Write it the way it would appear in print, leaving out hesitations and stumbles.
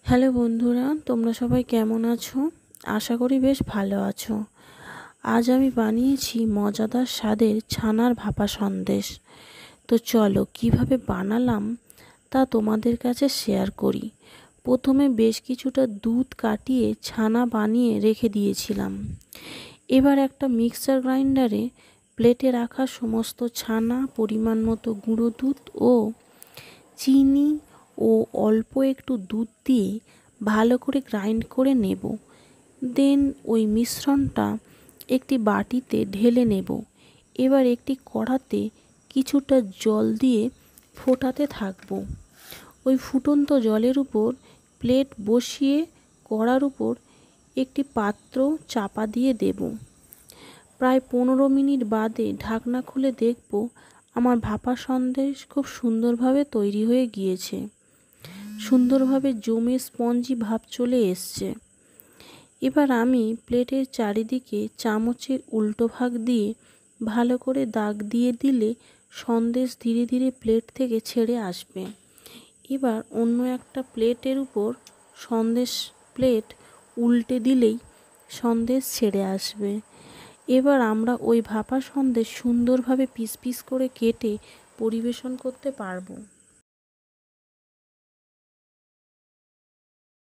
Hello বন্ধুরা, তোমরা সবাই কেমন আছো? আশা করি বেশ ভালো আছো। আজ আমি বানিয়েছি মজাদার স্বাদের ছানার ভাপা সন্দেশ। তো চলো কিভাবে বানালাম তা তোমাদের কাছে শেয়ার করি। প্রথমে বেশ কিছুটা দুধ কাটিয়ে ছানা বানিয়ে রেখে দিয়েছিলাম। এবার একটা মিক্সার গ্রাইন্ডারে প্লেটে রাখা সমস্ত ছানা, পরিমাণ মতো গুঁড়ো দুধ ও চিনি ও অল্প একটু দুধ দিয়ে ভালো করে গ্রাইন্ড করে নেব। দেন ওই মিশ্রণটা একটি বাটিতে ঢেলে নেব। এবার একটি কড়াতে কিছুটা জল দিয়ে ফোটাতে থাকব। ওই ফুটন্ত জলের উপর প্লেট বসিয়ে কড়ার উপর একটি পাত্র চাপা দিয়ে দেব। প্রায় 15 মিনিট বাদে ঢাকনা খুলে দেখব আমার ভাপা সন্দেশ খুব সুন্দরভাবে তৈরি হয়ে গিয়েছে। সুন্দরভাবে জমে স্পঞ্জি ভাব চলে এসছে। এবার আমি প্লেটের চারিদিকে চামচের উল্টো ভাগ দিয়ে ভালো করে দাগ দিয়ে দিলে সন্দেশ ধীরে ধীরে প্লেট থেকে ছেড়ে আসবে। এবার অন্য একটা প্লেটের উপর সন্দেশ প্লেট উল্টে দিলেই সন্দেশ ছেড়ে আসবে। এবার আমরা ওই ভাপা সন্দেশ সুন্দরভাবে পিস পিস করে কেটে পরিবেশন করতে পারবো।